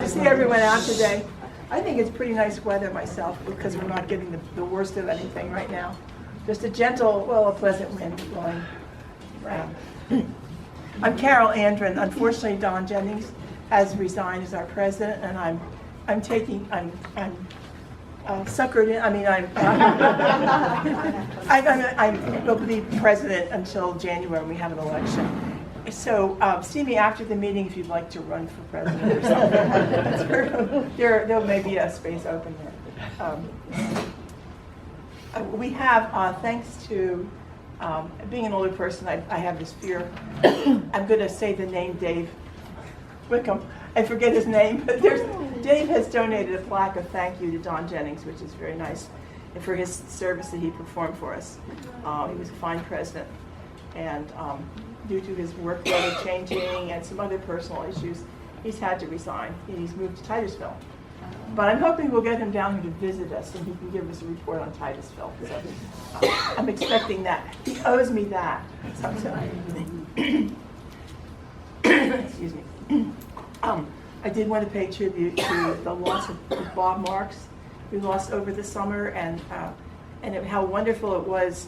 To see everyone out today. I think it's pretty nice weather myself because we're not getting the worst of anything right now. Just a gentle, well, a pleasant wind blowing around. I'm Carol Andren. Unfortunately, Don Jennings has resigned as our president, and I'm suckered in. I mean, I will be president until January when we have an election. So see me after the meeting if you'd like to run for president or something. There may be a space open there. We have, thanks to being an older person, I have this fear. I'm going to say the name Dave Wickham. I forget his name, but Dave has donated a plaque of thank you to Don Jennings, which is very nice, and for his service that he performed for us. He was a fine president, and due to his workload changing and some other personal issues, he's had to resign. He's moved to Titusville. But I'm hoping we'll get him down here to visit us and he can give us a report on Titusville. So, I'm expecting that. He owes me that. Excuse me. I did want to pay tribute to the loss of Bob Marks, who lost over the summer, and how wonderful it was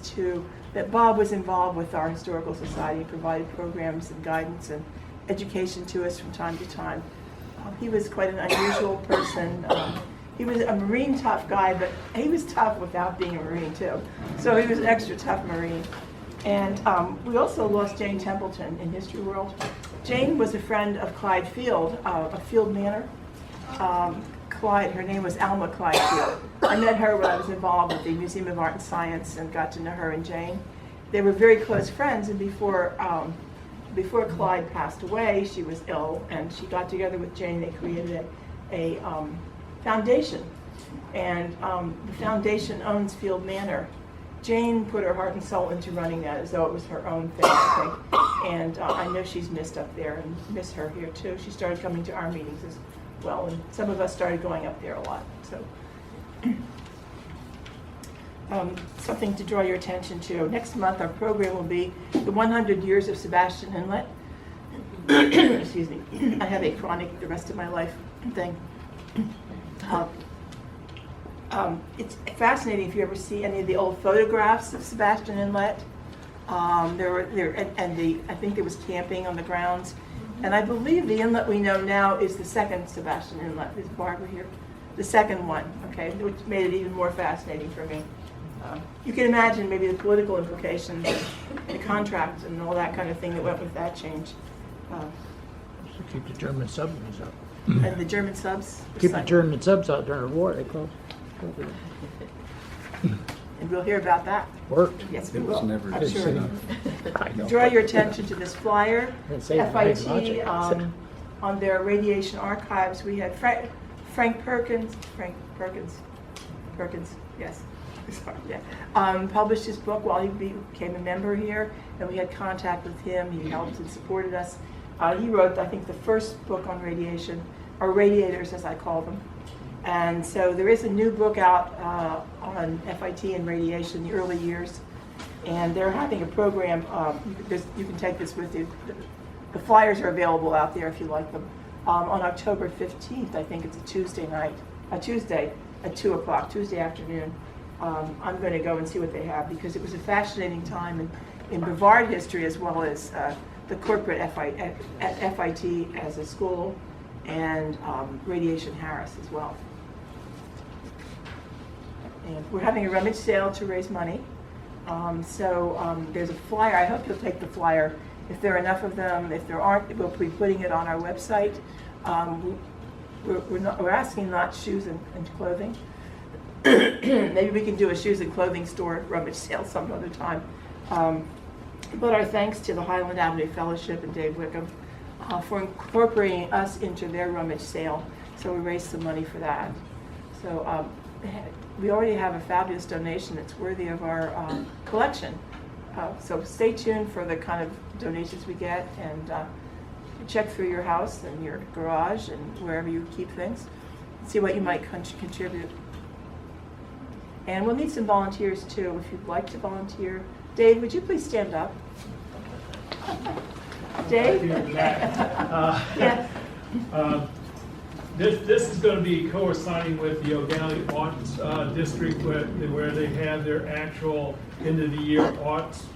that Bob was involved with our Historical Society, provided programs and guidance and education to us from time to time. He was quite an unusual person. He was a Marine tough guy, but he was tough without being a Marine too. So he was an extra tough Marine. And we also lost Jane Templeton in History World. Jane was a friend of Clyde Field, of Field Manor. Clyde, her name was Alma Clyde Field. I met her when I was involved with the Museum of Art and Science and got to know her and Jane. They were very close friends, and before Clyde passed away, she was ill, and she got together with Jane. They created a foundation, and the foundation owns Field Manor. Jane put her heart and soul into running that as though it was her own thing, I think. And I know she's missed up there and miss her here too. She started coming to our meetings as well, and some of us started going up there a lot. So, something to draw your attention to. Next month, our program will be the 100 Years of Sebastian Inlet. Excuse me. I have a chronic the rest of my life thing. It's fascinating if you ever see any of the old photographs of Sebastian Inlet. I think there was camping on the grounds. And I believe the inlet we know now is the second Sebastian Inlet. Is Barbara here? The second one, okay, which made it even more fascinating for me. You can imagine maybe the political implications, the contract and all that kind of thing that went with that change. To keep the German submarines up. And the German subs? Keep the German subs out during the war, they closed. And we'll hear about that. Worked. Yes, we It was will. never I'm good sure. enough. I know. Draw your attention to this flyer. FIT, Logic. on their radiation archives, we had Frank Perkins, yes. Sorry, yeah. Published his book while he became a member here, and we had contact with him. He helped and supported us. He wrote, I think, the first book on radiation, or radiators as I call them. And so there is a new book out on FIT and radiation, the early years, and they're having a program. You can take this with you. The flyers are available out there if you like them. On October 15th, I think it's a Tuesday at 2 o'clock, Tuesday afternoon. I'm going to go and see what they have because it was a fascinating time in Brevard history as well as the corporate FIT as a school and Radiation Harris as well. And we're having a rummage sale to raise money. There's a flyer. I hope you'll take the flyer. If there are enough of them, if there aren't, we'll be putting it on our website. We're asking not shoes and clothing. Maybe we can do a shoes and clothing store rummage sale some other time. But our thanks to the Highland Avenue Fellowship and Dave Wickham for incorporating us into their rummage sale. So we raised some money for that. So we already have a fabulous donation that's worthy of our collection. So stay tuned for the kind of donations we get, and check through your house and your garage and wherever you keep things. See what you might contribute. And we'll need some volunteers too, if you'd like to volunteer. Dave, would you please stand up? Dave? Yeah. This is going to be coinciding with the O'Galley Arts District where they have their actual end of the year arts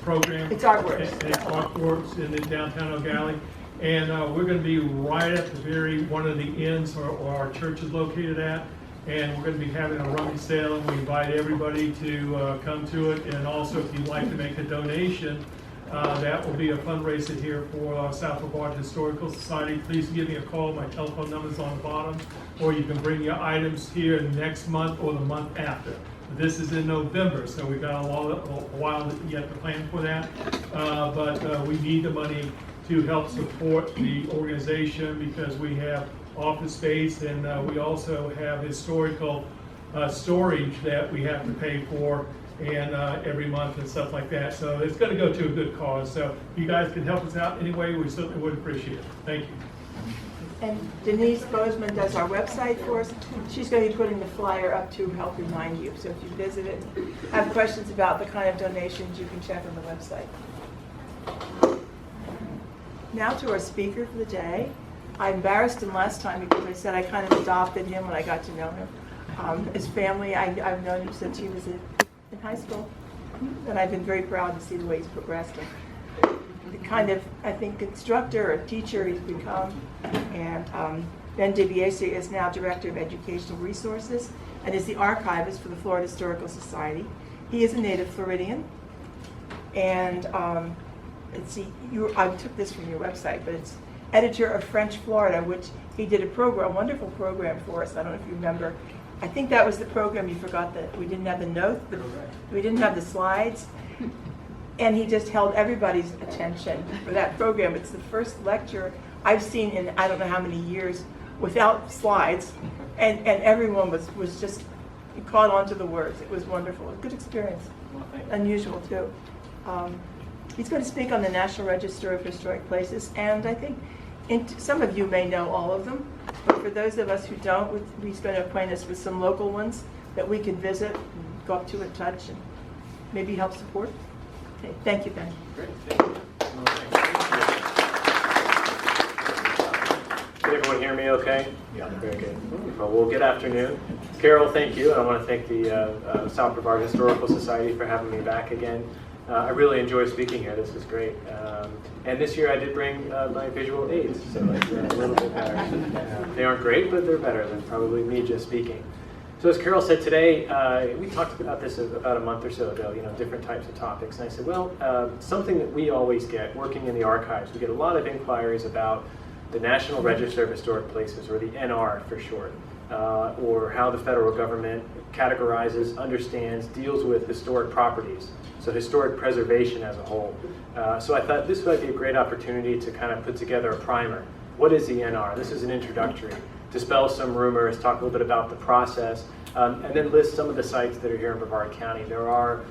program. It's Artworks. It's Artworks in the downtown O'Galley. And we're going to be right at the one of the ends where our church is located at. And we're going to be having a rummage sale, and we invite everybody to come to it. And also, if you'd like to make a donation, that will be a fundraiser here for South Brevard Historical Society. Please give me a call. My telephone number is on the bottom. Or you can bring your items here next month or the month after. This is in November, so we've got a while yet to plan for that. But we need the money to help support the organization because we have office space and we also have historical storage that we have to pay for and every month and stuff like that. So it's going to go to a good cause. So if you guys can help us out anyway, we certainly would appreciate it. Thank you. And Denise Bozeman does our website for us. She's going to be putting the flyer up to help remind you. So if you visit it, have questions about the kind of donations, you can check on the website. Now to our speaker for the day. I embarrassed him last time because I said I kind of adopted him when I got to know him. His family, I've known him since he was in high school. And I've been very proud to see the way he's progressed. And the kind of, I think, instructor or teacher he's become. And Ben DiBiase is now Director of Educational Resources and is the Archivist for the Florida Historical Society. He is a native Floridian. And let's see, I took this from your website, but it's editor of French Florida, which he did a wonderful program for us. I don't know if you remember. I think that was the program you forgot that we didn't have the notes, we didn't have the slides. And he just held everybody's attention for that program. It's the first lecture I've seen in I don't know how many years without slides. And everyone was just caught on to the words. It was wonderful. A good experience. Unusual too. He's going to speak on the National Register of Historic Places, and I think some of you may know all of them, but for those of us who don't, he's going to acquaint us with some local ones that we can visit, and go up to and touch, and maybe help support. Okay, thank you, Ben. Great, thank you. Can everyone hear me okay? Yeah, very good. Well, good afternoon. Carol, thank you. I want to thank the South Brevard Historical Society for having me back again. I really enjoy speaking here. This is great. And this year I did bring my visual aids, so it's a little bit better. They aren't great, but they're better than probably me just speaking. So as Carol said today, we talked about this about a month or so ago, different types of topics. And I said, well, something that we always get working in the archives, we get a lot of inquiries about the National Register of Historic Places, or the NR for short, or how the federal government categorizes, understands, deals with historic properties. So historic preservation as a whole. So I thought this might be a great opportunity to kind of put together a primer. What is the NR? This is an introductory. Dispel some rumors, talk a little bit about the process, and then list some of the sites that are here in Brevard County. There are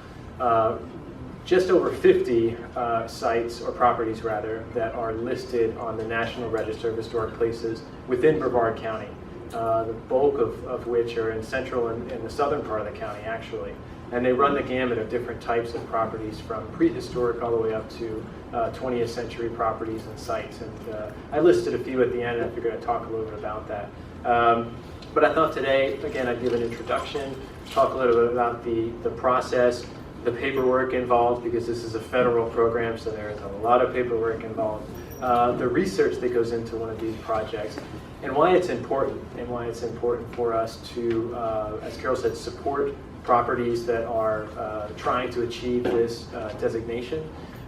just over 50 sites, or properties rather, that are listed on the National Register of Historic Places within Brevard County. The bulk of which are in central and in the southern part of the county, actually. And they run the gamut of different types of properties, from prehistoric all the way up to 20th century properties and sites. And I listed a few at the end, and I figured I'd talk a little bit about that. But I thought today, again, I'd give an introduction, talk a little bit about the process, the paperwork involved, because this is a federal program, so there is a lot of paperwork involved, the research that goes into one of these projects, and why it's important, for us to, as Carol said, support properties that are trying to achieve this designation,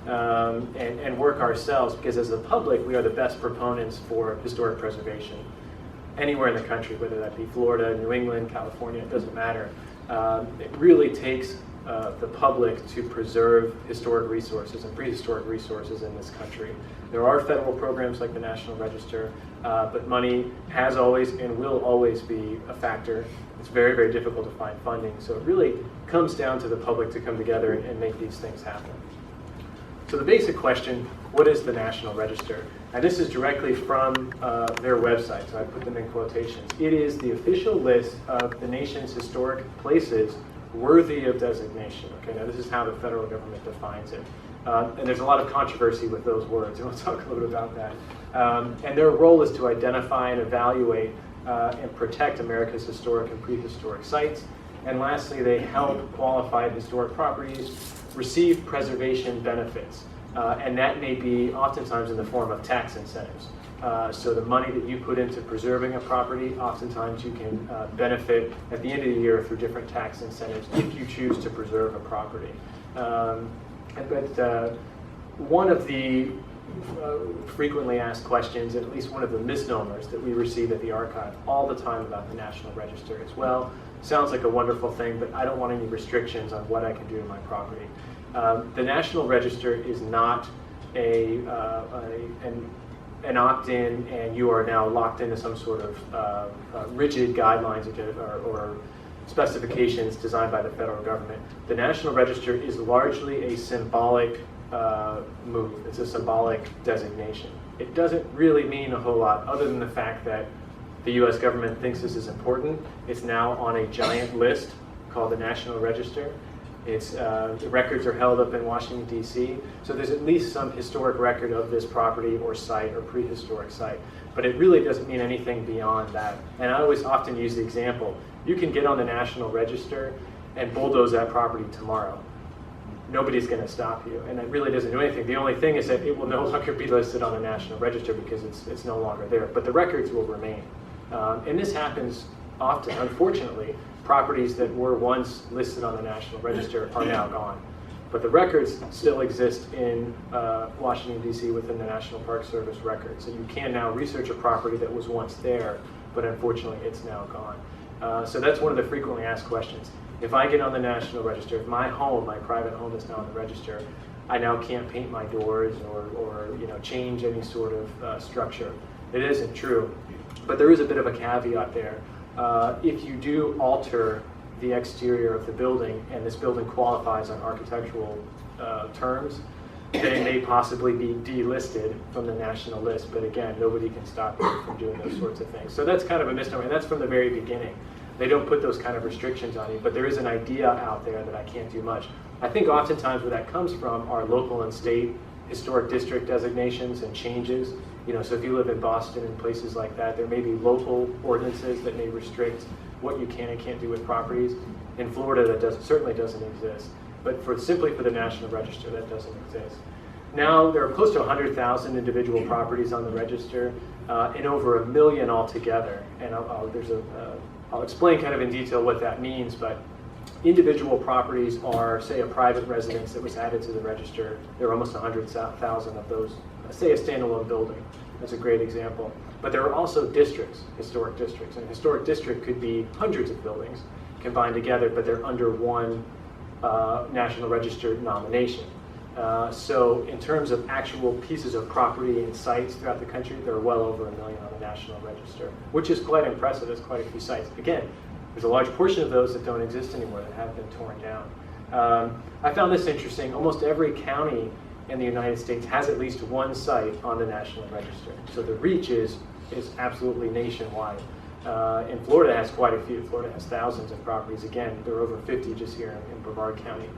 and work ourselves, because as the public, we are the best proponents for historic preservation anywhere in the country, whether that be Florida, New England, California, it doesn't matter. It really takes the public to preserve historic resources and prehistoric resources in this country. There are federal programs like the National Register, but money has always and will always be a factor. It's very, very difficult to find funding, so it really comes down to the public to come together and make these things happen. So the basic question, what is the National Register? And this is directly from their website, so I put them in quotations. It is the official list of the nation's historic places worthy of designation. Okay, now this is how the federal government defines it. And there's a lot of controversy with those words, and we'll talk a little bit about that. And their role is to identify and evaluate and protect America's historic and prehistoric sites. And lastly, they help qualified historic properties receive preservation benefits. And that may be oftentimes in the form of tax incentives. So the money that you put into preserving a property, oftentimes you can benefit at the end of the year through different tax incentives if you choose to preserve a property. But one of the frequently asked questions, at least one of the misnomers that we receive at the archive all the time about the National Register is, well, sounds like a wonderful thing, but I don't want any restrictions on what I can do to my property. The National Register is not an opt-in and you are now locked into some sort of rigid guidelines or specifications designed by the federal government. The National Register is largely a symbolic move. It's a symbolic designation. It doesn't really mean a whole lot other than the fact that the US government thinks this is important. It's now on a giant list called the National Register. The records are held up in Washington, D.C., so there's at least some historic record of this property or site or prehistoric site. But it really doesn't mean anything beyond that. And I always often use the example, you can get on the National Register and bulldoze that property tomorrow. Nobody's going to stop you, and it really doesn't do anything. The only thing is that it will no longer be listed on the National Register because it's no longer there, but the records will remain. And this happens often, unfortunately. Properties that were once listed on the National Register are now gone. But the records still exist in Washington, D.C. within the National Park Service records. So you can now research a property that was once there, but unfortunately it's now gone. So that's one of the frequently asked questions. If I get on the National Register, if my home, my private home is now on the register, I now can't paint my doors or change any sort of structure. It isn't true, but there is a bit of a caveat there. If you do alter the exterior of the building and this building qualifies on architectural terms, then it may possibly be delisted from the national list. But again, nobody can stop you from doing those sorts of things. So that's kind of a misnomer, and that's from the very beginning. They don't put those kind of restrictions on you, but there is an idea out there that I can't do much. I think oftentimes where that comes from are local and state historic district designations and changes. So if you live in Boston and places like that, there may be local ordinances that may restrict what you can and can't do with properties. In Florida, that certainly doesn't exist. But simply for the National Register, that doesn't exist. Now, there are close to 100,000 individual properties on the register and over 1 million altogether. And I'll explain kind of in detail what that means, but individual properties are, say, a private residence that was added to the register. There are almost 100,000 of those. Say a standalone building. That's a great example. But there are also districts, historic districts. And a historic district could be hundreds of buildings combined together, but they're under one National Register nomination. So in terms of actual pieces of property and sites throughout the country, there are well over 1 million on the National Register, which is quite impressive. That's quite a few sites. Again, there's a large portion of those that don't exist anymore, that have been torn down. I found this interesting. Almost every county in the United States has at least one site on the National Register. So the reach is absolutely nationwide. And Florida has quite a few. Florida has thousands of properties. Again, there are over 50 just here in Brevard County.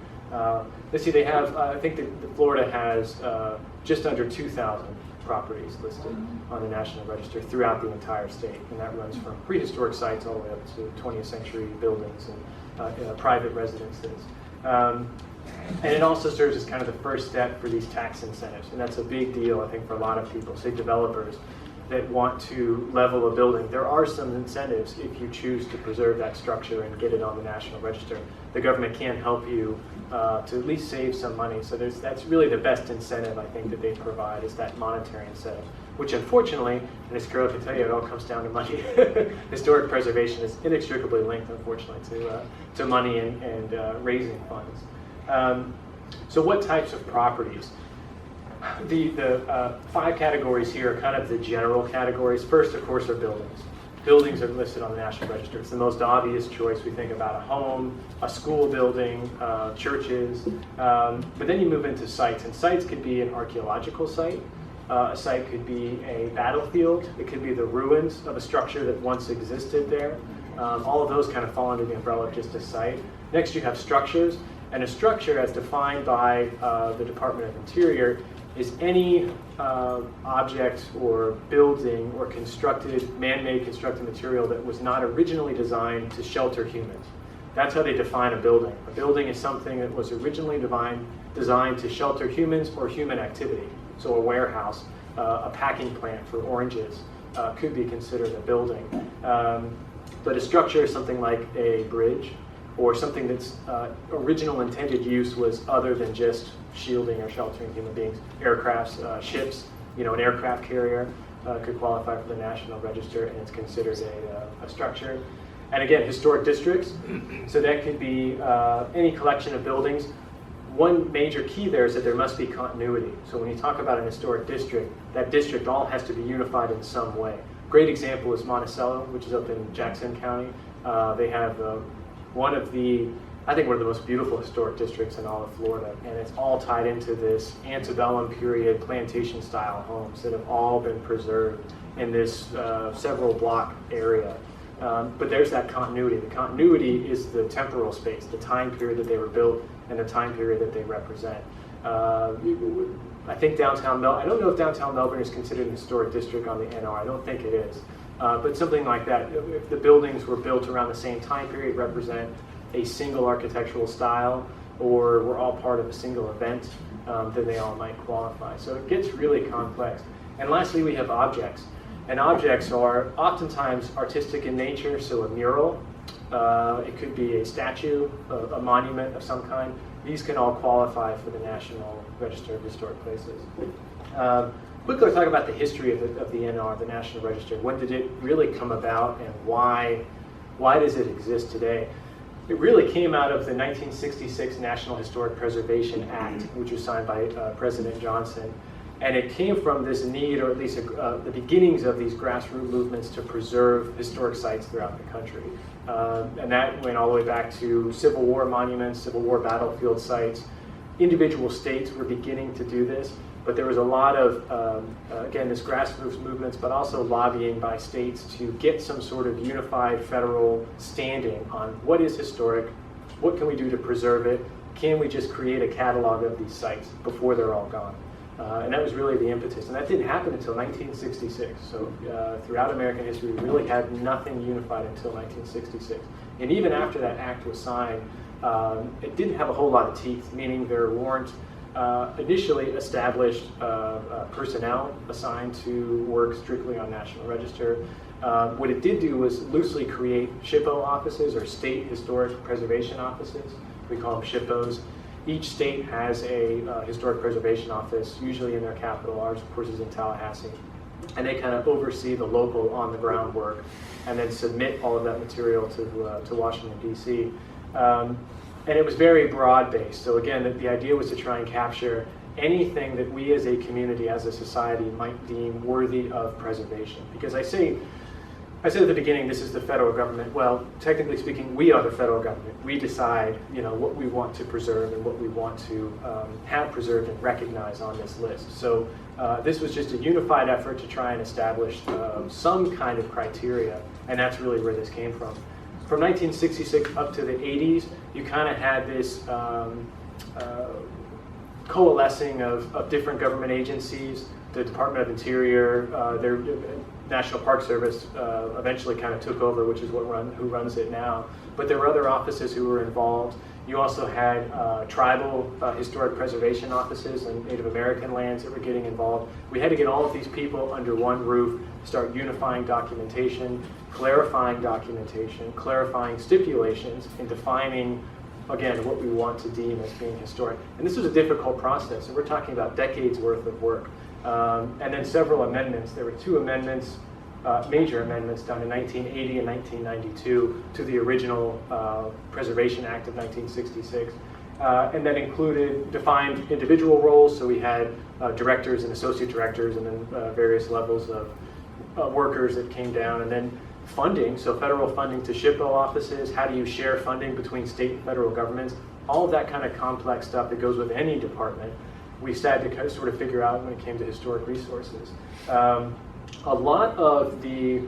Let's see, they have, I think that Florida has just under 2,000 properties listed on the National Register throughout the entire state. And that runs from prehistoric sites all the way up to 20th century buildings and private residences. And it also serves as kind of the first step for these tax incentives. And that's a big deal, I think, for a lot of people, say developers that want to level a building. There are some incentives if you choose to preserve that structure and get it on the National Register. The government can help you to at least save some money. So that's really the best incentive, I think, that they provide is that monetary incentive, which unfortunately, and as Carol can tell you, it all comes down to money. Historic preservation is inextricably linked, unfortunately, to money and raising funds. So what types of properties? The 5 categories here are kind of the general categories. First, of course, are buildings. Buildings are listed on the National Register. It's the most obvious choice. We think about a home, a school building, churches, but then you move into sites, and sites could be an archaeological site. A site could be a battlefield. It could be the ruins of a structure that once existed there. All of those kind of fall under the umbrella of just a site. Next, you have structures. And a structure, as defined by the Department of Interior, is any object or building or man-made constructed material that was not originally designed to shelter humans. That's how they define a building. A building is something that was originally designed to shelter humans or human activity. So a warehouse, a packing plant for oranges could be considered a building. But a structure is something like a bridge, or something that's original intended use was other than just shielding or sheltering human beings. Aircrafts, ships, an aircraft carrier could qualify for the National Register, and it's considered a structure. And again, historic districts, so that could be any collection of buildings. One major key there is that there must be continuity. So when you talk about an historic district, that district all has to be unified in some way. Great example is Monticello, which is up in Jackson County. They have one of the most beautiful historic districts in all of Florida, and it's all tied into this antebellum period plantation style homes that have all been preserved in this several block area. But there's that continuity. The continuity is the temporal space, the time period that they were built and the time period that they represent. I think I don't know if downtown Melbourne is considered an historic district on the NR. I don't think it is. But something like that, if the buildings were built around the same time period, represent a single architectural style, or were all part of a single event, then they all might qualify. So it gets really complex. And lastly, we have objects. And objects are oftentimes artistic in nature, so a mural, it could be a statue, a monument of some kind. These can all qualify for the National Register of Historic Places. Quickly, I'll talk about the history of the NR, the National Register. When did it really come about, and why does it exist today? It really came out of the 1966 National Historic Preservation Act, which was signed by President Johnson. And it came from this need, or at least the beginnings of these grassroots movements to preserve historic sites throughout the country. And that went all the way back to Civil War monuments, Civil War battlefield sites. Individual states were beginning to do this, but there was a lot of, again, this grassroots movements, but also lobbying by states to get some sort of unified federal standing on what is historic, what can we do to preserve it, can we just create a catalog of these sites before they're all gone. And that was really the impetus. And that didn't happen until 1966. So throughout American history, we really had nothing unified until 1966. And even after that act was signed, it didn't have a whole lot of teeth, meaning there weren't initially established personnel assigned to work strictly on National Register. What it did do was loosely create SHPO offices, or State Historic Preservation Offices. We call them SHPOs. Each state has a historic preservation office, usually in their capital. Ours, of course, is in Tallahassee. And they kind of oversee the local on-the-ground work and then submit all of that material to Washington, D.C. And it was very broad-based. So again, the idea was to try and capture anything that we as a community, as a society, might deem worthy of preservation. Because I said at the beginning, this is the federal government. Well, technically speaking, we are the federal government. We decide, what we want to preserve and what we want to have preserved and recognize on this list. So this was just a unified effort to try and establish some kind of criteria, and that's really where this came from. From 1966 up to the 80s, you kind of had this coalescing of different government agencies. The Department of Interior, their National Park Service eventually kind of took over, which is who runs it now. But there were other offices who were involved. You also had tribal historic preservation offices and Native American lands that were getting involved. We had to get all of these people under one roof, start unifying documentation, clarifying stipulations, and defining, again, what we want to deem as being historic. And this was a difficult process, and we're talking about decades worth of work. And then several amendments. There were two amendments, major amendments done in 1980 and 1992 to the original Preservation Act of 1966. And that defined individual roles. So we had directors and associate directors, and then various levels of workers that came down. And then funding, so federal funding to SHPO offices. How do you share funding between state and federal governments? All of that kind of complex stuff that goes with any department. We started to sort of figure out when it came to historic resources. A lot of the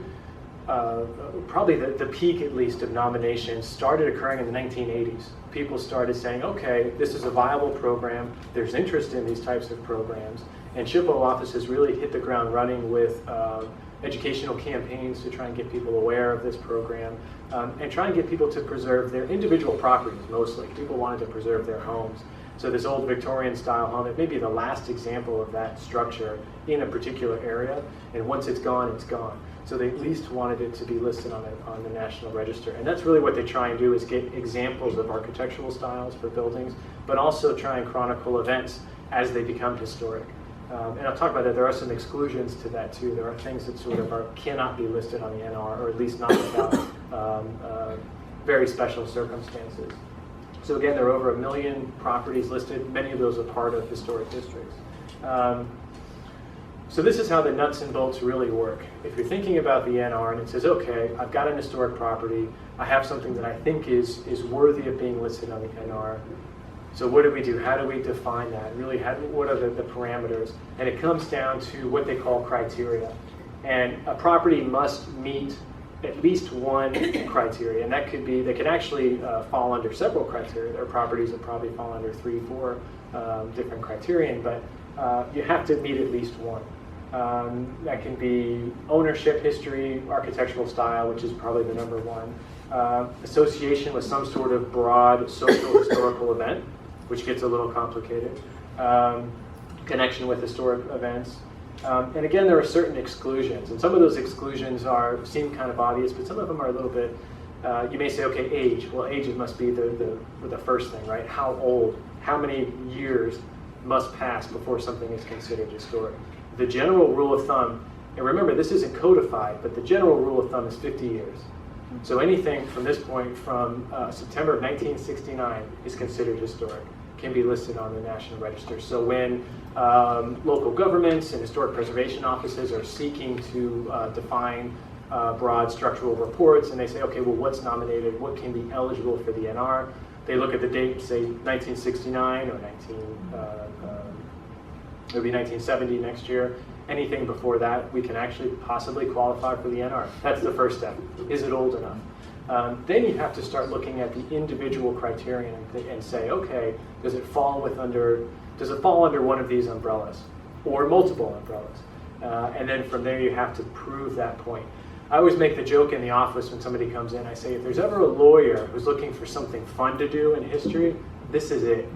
probably the peak, at least, of nominations started occurring in the 1980s. People started saying, okay, this is a viable program, there's interest in these types of programs, and SHPO offices really hit the ground running with educational campaigns to try and get people aware of this program, and try and get people to preserve their individual properties mostly. People wanted to preserve their homes. So this old Victorian style home, it may be the last example of that structure in a particular area, and once it's gone, it's gone. So they at least wanted it to be listed on the National Register. And that's really what they try and do, is get examples of architectural styles for buildings, but also try and chronicle events as they become historic. And I'll talk about that. There are some exclusions to that too. There are things that sort of cannot be listed on the NR, or at least not without very special circumstances. So again, there are over 1 million properties listed. Many of those are part of historic districts. So this is how the nuts and bolts really work. If you're thinking about the NR and it says, okay, I've got an historic property, I have something that I think is worthy of being listed on the NR. So what do we do? How do we define that? Really, what are the parameters? And it comes down to what they call criteria. And a property must meet at least one criteria, and that could be, they could actually fall under several criteria. There are properties that probably fall under 3, 4 different criterion, but you have to meet at least one. That can be ownership history, architectural style, which is probably the number one, association with some sort of broad social historical event, which gets a little complicated, connection with historic events. And again, there are certain exclusions, and some of those exclusions seem kind of obvious, but some of them are a little bit, you may say, okay, age. Well, age must be the first thing, right? How old, how many years must pass before something is considered historic? The general rule of thumb, and remember, this isn't codified, but the general rule of thumb is 50 years. So anything from this point, from September of 1969, is considered historic, can be listed on the National Register. So when local governments and historic preservation offices are seeking to define broad structural reports, and they say, okay, well, what's nominated, what can be eligible for the NR? They look at the date, say 1969 or it'll be 1970 next year. Anything before that, we can actually possibly qualify for the NR. That's the first step. Is it old enough? Then you have to start looking at the individual criterion and say, okay, does it fall under one of these umbrellas or multiple umbrellas? And then from there, you have to prove that point. I always make the joke in the office when somebody comes in, I say, if there's ever a lawyer who's looking for something fun to do in history, this is it.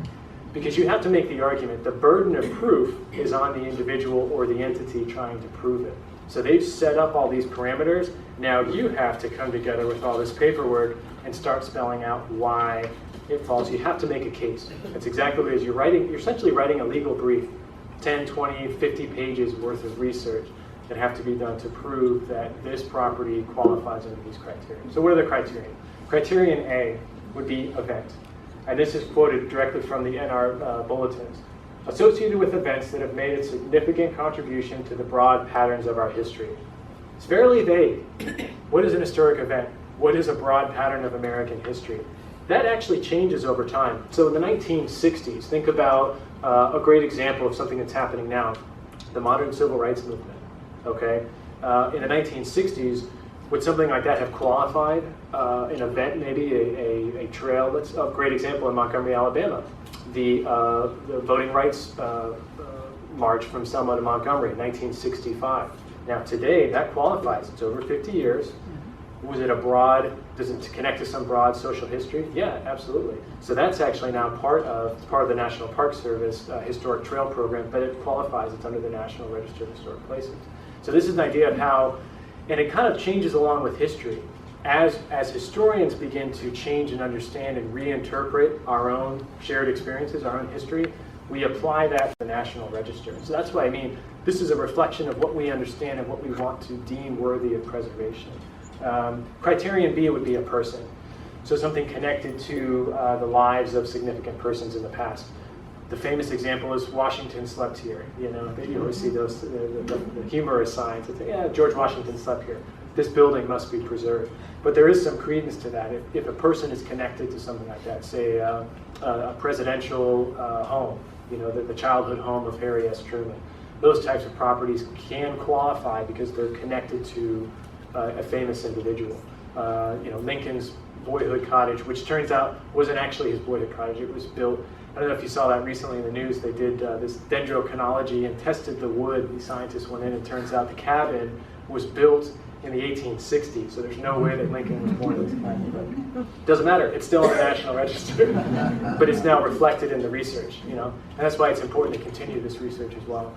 Because you have to make the argument, the burden of proof is on the individual or the entity trying to prove it. So they've set up all these parameters. Now you have to come together with all this paperwork and start spelling out why it falls. You have to make a case. That's exactly what it is. You're essentially writing a legal brief, 10, 20, 50 pages worth of research that have to be done to prove that this property qualifies under these criteria. So what are the criteria? Criterion A would be event. And this is quoted directly from the NR bulletins. Associated with events that have made a significant contribution to the broad patterns of our history. It's fairly vague. What is an historic event? What is a broad pattern of American history? That actually changes over time. So in the 1960s, think about a great example of something that's happening now, the modern civil rights movement. Okay, in the 1960s, would something like that have qualified an event, maybe a trail? That's a great example in Montgomery, Alabama. The voting rights march from Selma to Montgomery in 1965. Now today, that qualifies. It's over 50 years. Was it does it connect to some broad social history? Yeah, absolutely. So that's actually now part of the National Park Service Historic Trail Program, but it qualifies. It's under the National Register of Historic Places. So this is an idea of how, and it kind of changes along with history. As historians begin to change and understand and reinterpret our own shared experiences, our own history, we apply that to the National Register. So that's why I mean, this is a reflection of what we understand and what we want to deem worthy of preservation. Criterion B would be a person. So something connected to the lives of significant persons in the past. The famous example is Washington slept here. You know, you always see those the humorous signs that say, yeah, George Washington slept here. This building must be preserved. But there is some credence to that. If a person is connected to something like that, say a presidential home, you know, the childhood home of Harry S. Truman, those types of properties can qualify because they're connected to a famous individual. Lincoln's boyhood cottage, which turns out wasn't actually his boyhood cottage. It was built, I don't know if you saw that recently in the news, they did this dendrochronology and tested the wood. The scientists went in and it turns out the cabin was built in the 1860s, so there's no way that Lincoln was born in this cabin. But doesn't matter, it's still on the National Register, but it's now reflected in the research, and that's why it's important to continue this research as well.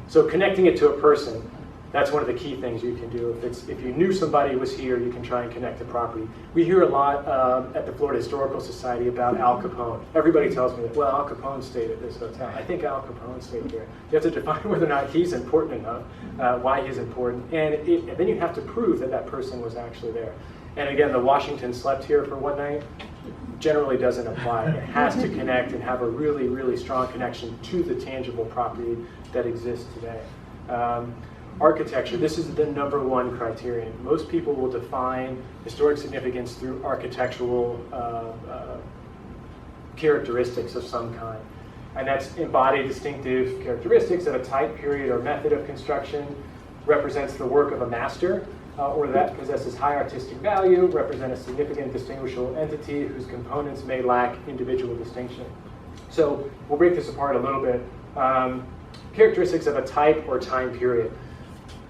So connecting it to a person, that's one of the key things you can do. If you knew somebody was here, you can try and connect the property. We hear a lot at the Florida Historical Society about Al Capone. Everybody tells me that, well, Al Capone stayed at this hotel. I think Al Capone stayed here. You have to define whether or not he's important enough, why he's important, and then you have to prove that that person was actually there. And again, the Washington slept here for one night generally doesn't apply. It has to connect and have a really, really strong connection to the tangible property that exists today. Architecture, this is the #1 criterion. Most people will define historic significance through architectural characteristics of some kind. And that's embodied distinctive characteristics of a type, period, or method of construction, represents the work of a master, or that possesses high artistic value, represent a significant distinguishable entity whose components may lack individual distinction. So we'll break this apart a little bit. Characteristics of a type or time period.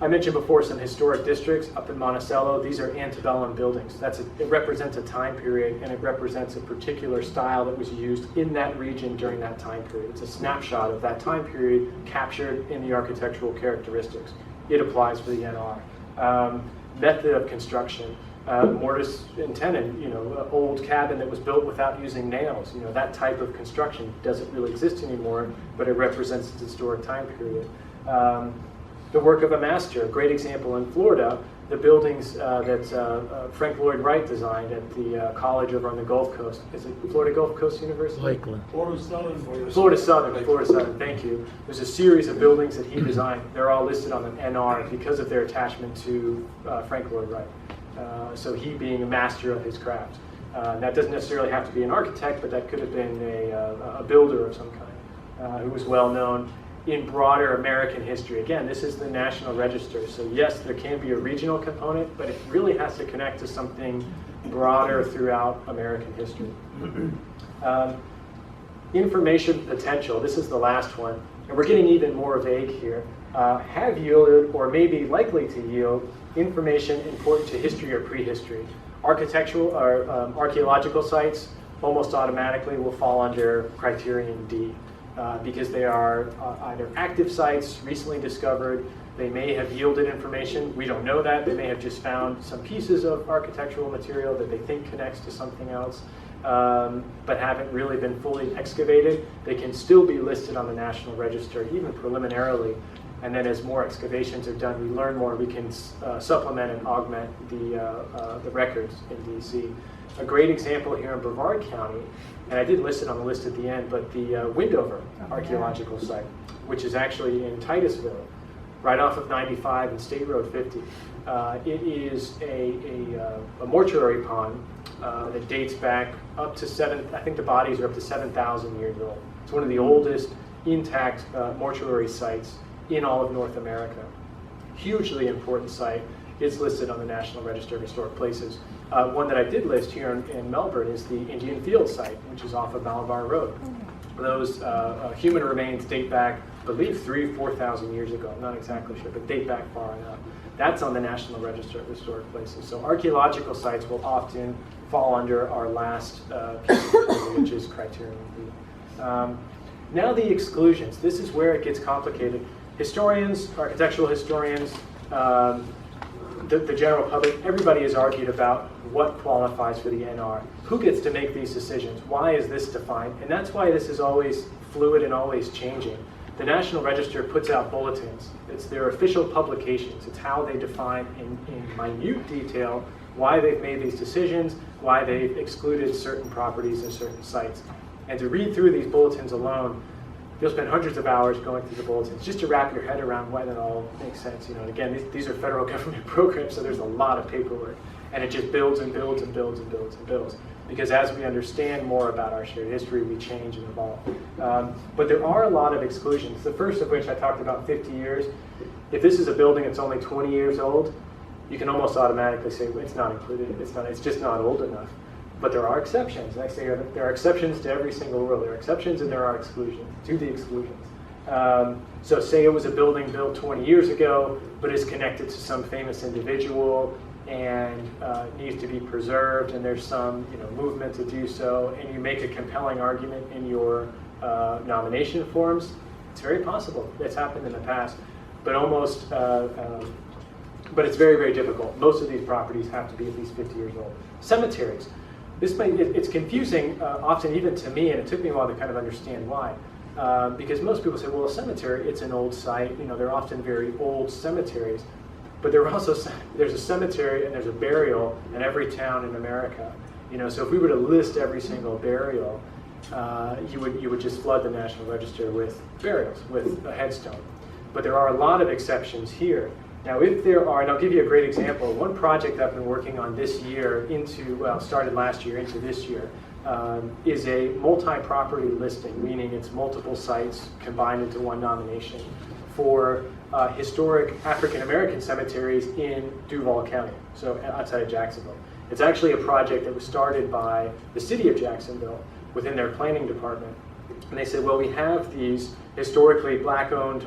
I mentioned before some historic districts up in Monticello. These are antebellum buildings. It represents a time period, and it represents a particular style that was used in that region during that time period. It's a snapshot of that time period captured in the architectural characteristics. It applies for the NR. Method of construction. Mortise and tenon, old cabin that was built without using nails. That type of construction doesn't really exist anymore, but it represents its historic time period. The work of a master, a great example in Florida, the buildings that Frank Lloyd Wright designed at the college over on the Gulf Coast. Is it Florida Gulf Coast University? Lakeland. Florida Southern, thank you. There's a series of buildings that he designed. They're all listed on the NR because of their attachment to Frank Lloyd Wright. So he being a master of his craft. That doesn't necessarily have to be an architect, but that could have been a builder of some kind who was well known in broader American history. Again, this is the National Register, so yes, there can be a regional component, but it really has to connect to something broader throughout American history. Information potential, this is the last one, and we're getting even more vague here. Have yielded, or may be likely to yield, information important to history or prehistory. Architectural or archaeological sites almost automatically will fall under criterion D. Because they are either active sites, recently discovered, they may have yielded information, we don't know that, they may have just found some pieces of architectural material that they think connects to something else, but haven't really been fully excavated. They can still be listed on the National Register, even preliminarily, and then as more excavations are done, we learn more, we can supplement and augment the records in DC. A great example here in Brevard County, and I did list it on the list at the end, but the Windover archaeological site, which is actually in Titusville, right off of 95 and State Road 50. It is a mortuary pond that dates back up to I think the bodies are up to 7,000 years old. It's one of the oldest intact mortuary sites in all of North America. Hugely important site. It's listed on the National Register of Historic Places. One that I did list here in Melbourne is the Indian Field site, which is off of Malabar Road. Those human remains date back, I believe, 3,000 or 4,000 years ago. I'm not exactly sure, but date back far enough. That's on the National Register of Historic Places. So archaeological sites will often fall under our last piece of proposal, which is criterion B. Now the exclusions. This is where it gets complicated. Historians, architectural historians, the general public, everybody has argued about what qualifies for the NR. Who gets to make these decisions? Why is this defined? And that's why this is always fluid and always changing. The National Register puts out bulletins. It's their official publications. It's how they define in minute detail why they've made these decisions, why they've excluded certain properties and certain sites. And to read through these bulletins alone, you'll spend hundreds of hours going through the bulletins just to wrap your head around why that all makes sense. And again, these are federal government programs, so there's a lot of paperwork. And it just builds and builds and builds and builds and builds. Because as we understand more about our shared history, we change and evolve. But there are a lot of exclusions. The first of which I talked about 50 years. If this is a building that's only 20 years old, you can almost automatically say, well, it's not included, it's just not old enough. But there are exceptions. And I say there are exceptions to every single rule. There are exceptions and there are exclusions, to the exclusions. So say it was a building built 20 years ago, but is connected to some famous individual and needs to be preserved, and there's some movement to do so, and you make a compelling argument in your nomination forms, it's very possible. It's happened in the past, but but it's very, very difficult. Most of these properties have to be at least 50 years old. Cemeteries. It's confusing often even to me, and it took me a while to kind of understand why. Because most people say, well, a cemetery, it's an old site. They're often very old cemeteries. But there's a cemetery and there's a burial in every town in America. So if we were to list every single burial, you would just flood the National Register with burials, with a headstone. But there are a lot of exceptions here. Now, if there are, and I'll give you a great example, one project I've been working on this year started last year into this year, is a multi-property listing, meaning it's multiple sites combined into one nomination for historic African-American cemeteries in Duval County, so outside of Jacksonville. It's actually a project that was started by the city of Jacksonville within their planning department. And they said, well, we have these historically black-owned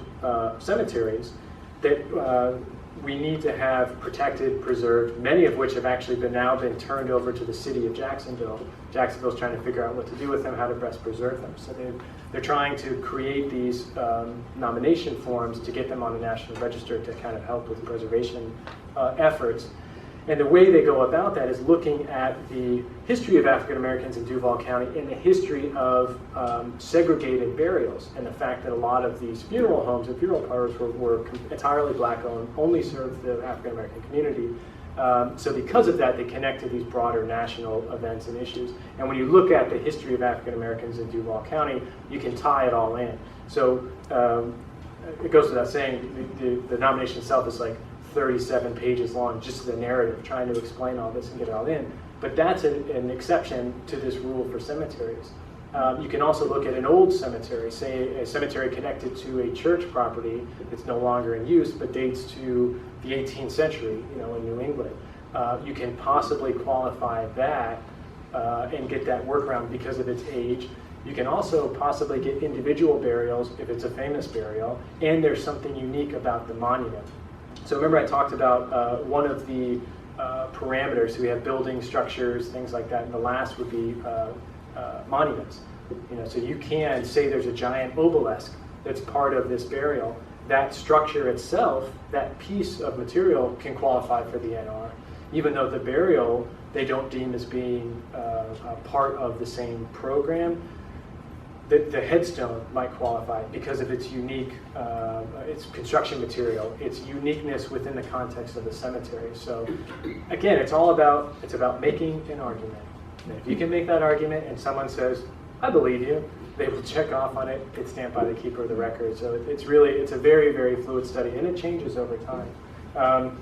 cemeteries that we need to have protected, preserved, many of which have actually now been turned over to the city of Jacksonville. Jacksonville's trying to figure out what to do with them, how to best preserve them. So they're trying to create these nomination forms to get them on the National Register to kind of help with preservation efforts. And the way they go about that is looking at the history of African Americans in Duval County and the history of segregated burials, and the fact that a lot of these funeral homes and funeral parlors were entirely black-owned, only served the African American community. So because of that, they connect to these broader national events and issues. And when you look at the history of African Americans in Duval County, you can tie it all in. So it goes without saying, the nomination itself is like 37 pages long, just the narrative, trying to explain all this and get it all in. But that's an exception to this rule for cemeteries. You can also look at an old cemetery, say a cemetery connected to a church property that's no longer in use, but dates to the 18th century, in New England. You can possibly qualify that and get that workaround because of its age. You can also possibly get individual burials if it's a famous burial, and there's something unique about the monument. So remember I talked about one of the parameters, so we have building structures, things like that, and the last would be monuments. So you can say there's a giant obelisk that's part of this burial. That structure itself, that piece of material, can qualify for the NR, even though the burial they don't deem as being a part of the same program. The headstone might qualify because of its unique, its construction material, its uniqueness within the context of the cemetery. So again, it's about making an argument. And if you can make that argument and someone says, I believe you, they will check off on it. It's stamped by the keeper of the record. So it's a very, very fluid study, and it changes over time.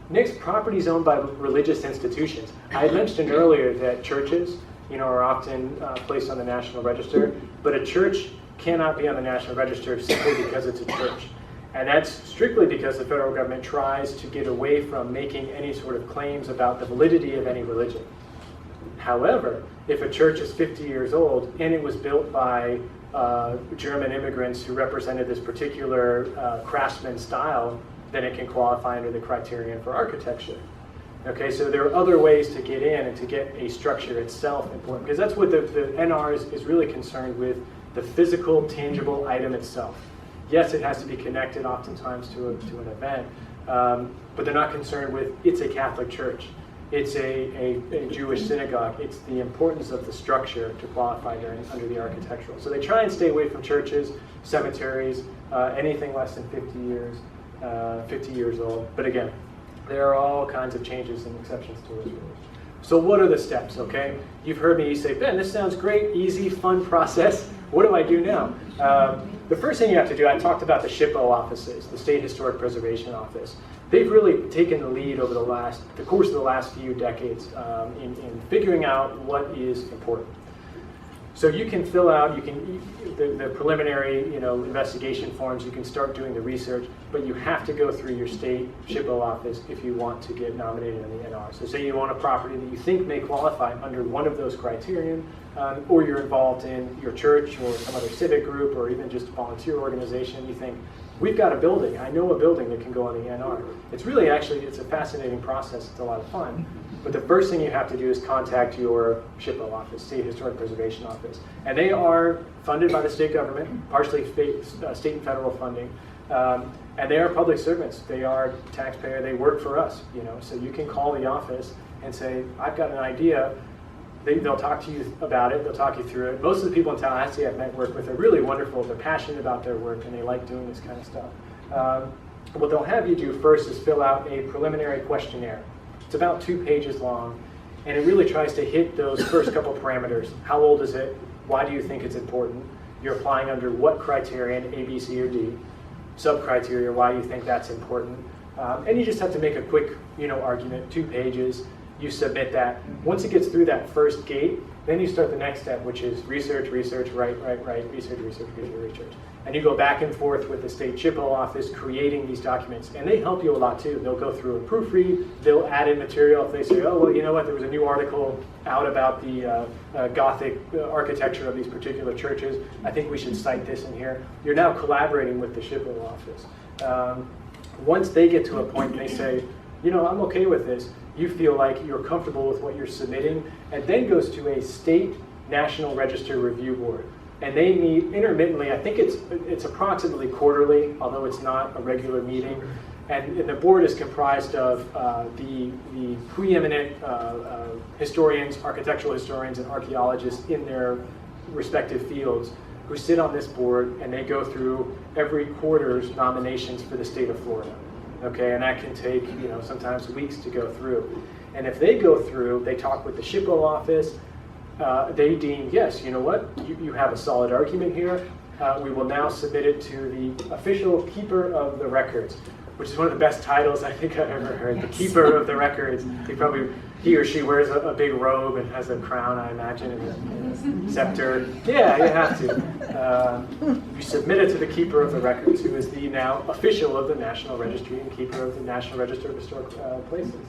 Next, properties owned by religious institutions. I had mentioned earlier that churches, are often placed on the National Register, but a church cannot be on the National Register simply because it's a church. And that's strictly because the federal government tries to get away from making any sort of claims about the validity of any religion. However, if a church is 50 years old and it was built by German immigrants who represented this particular craftsman style, then it can qualify under the criterion for architecture. Okay, so there are other ways to get in and to get a structure itself important, because that's what the NR is really concerned with, the physical, tangible item itself. Yes, it has to be connected oftentimes to an event, but they're not concerned with it's a Catholic church, it's a Jewish synagogue, it's the importance of the structure to qualify under the architectural. So they try and stay away from churches, cemeteries, anything less than 50 years old. But again, there are all kinds of changes and exceptions to those rules. So what are the steps, okay? You've heard me say, Ben, this sounds great, easy, fun process. What do I do now? The first thing you have to do, I talked about the SHPO offices, the State Historic Preservation Office. They've really taken the lead over the course of the last few decades in figuring out what is important. So you can fill out, the preliminary, investigation forms, you can start doing the research, but you have to go through your state SHPO office if you want to get nominated in the NR. So say you own a property that you think may qualify under one of those criterion, or you're involved in your church or some other civic group or even just a volunteer organization, you think, we've got a building, I know a building that can go on the NR. It's really it's a fascinating process, it's a lot of fun. But the first thing you have to do is contact your SHPO office, State Historic Preservation Office. And they are funded by the state government, partially state and federal funding. And they are public servants. They are taxpayer, they work for us, So you can call the office and say, I've got an idea. They'll talk to you about it, they'll talk you through it. Most of the people in Tallahassee I've met work with are really wonderful. They're passionate about their work and they like doing this kind of stuff. What they'll have you do first is fill out a preliminary questionnaire. It's about 2 pages long, and it really tries to hit those first couple parameters. How old is it? Why do you think it's important? You're applying under what criterion, A, B, C, or D? Sub-criteria, why you think that's important. And you just have to make a quick, argument, 2 pages. You submit that. Once it gets through that first gate, then you start the next step, which is research, write, research. And you go back and forth with the state SHPO office creating these documents. And they help you a lot too. They'll go through and proofread, they'll add in material. If they say, oh, well, you know what, there was a new article out about the Gothic architecture of these particular churches. I think we should cite this in here. You're now collaborating with the SHPO office. Once they get to a point and they say, I'm okay with this, you feel like you're comfortable with what you're submitting, and then goes to a state National Register Review Board. And they meet intermittently. I think it's approximately quarterly, although it's not a regular meeting. And the board is comprised of the preeminent historians, architectural historians, and archaeologists in their respective fields who sit on this board, and they go through every quarter's nominations for the state of Florida. Okay, and that can take sometimes weeks to go through. And if they go through, they talk with the SHPO office. They deem, yes, you know what, you have a solid argument here. We will now submit it to the official keeper of the records, which is one of the best titles I think I've ever heard. The keeper of the records. He or she wears a big robe and has a crown, I imagine, and a scepter. Yeah, you have to. You submit it to the keeper of the records, who is the now official of the National Registry and keeper of the National Register of Historic Places.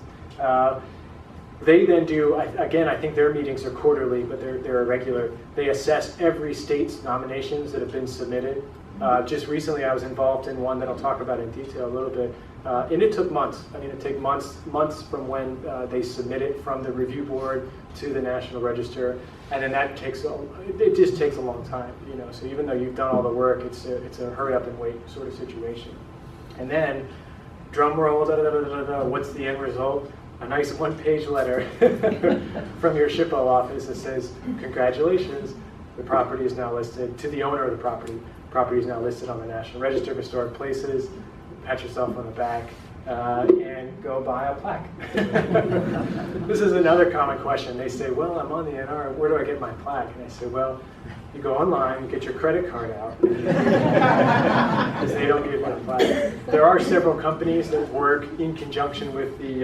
They then do, again, I think their meetings are quarterly, but they're irregular. They assess every state's nominations that have been submitted. Just recently I was involved in one that I'll talk about in detail a little bit. And it took months. I mean, it took months from when they submit it from the review board to the National Register. And then it just takes a long time, So even though you've done all the work, it's a hurry up and wait sort of situation. And then, drum roll, what's the end result? A nice 1-page letter from your SHPO office that says, congratulations, the property is now listed, to the owner of the property. Property is now listed on the National Register of Historic Places. Pat yourself on the back and go buy a plaque. This is another common question. They say, well, I'm on the NR, where do I get my plaque? And I say, well, you go online, you get your credit card out, because they don't give you a plaque. There are several companies that work in conjunction with the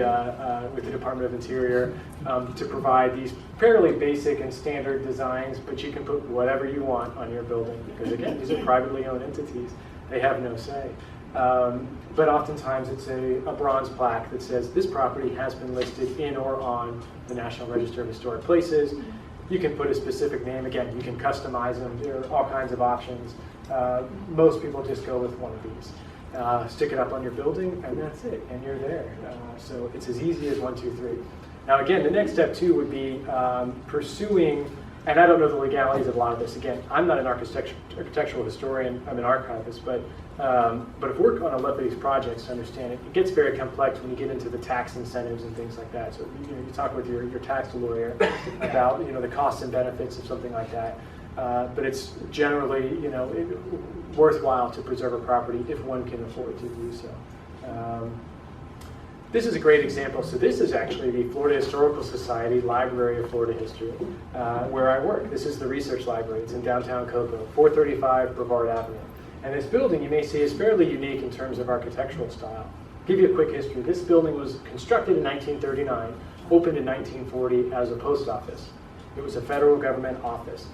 Department of Interior to provide these fairly basic and standard designs, but you can put whatever you want on your building, because again, these are privately owned entities. They have no say. But oftentimes it's a bronze plaque that says this property has been listed in or on the National Register of Historic Places. You can put a specific name. Again, you can customize them. There are all kinds of options. Most people just go with one of these. Stick it up on your building, and that's it, and you're there. So it's as easy as 1, 2, 3. Now again, the next step too would be pursuing, and I don't know the legalities of a lot of this. Again, I'm not an architectural historian, I'm an archivist, but if we're on a lot of these projects to understand it, it gets very complex when you get into the tax incentives and things like that. So you talk with your tax lawyer about the costs and benefits of something like that. But it's generally worthwhile to preserve a property if one can afford to do so. This is a great example. So this is actually the Florida Historical Society Library of Florida History, where I work. This is the research library. It's in downtown Cocoa, 435 Brevard Avenue. And this building, you may see, is fairly unique in terms of architectural style. I'll give you a quick history. This building was constructed in 1939, opened in 1940 as a post office. It was a federal government office.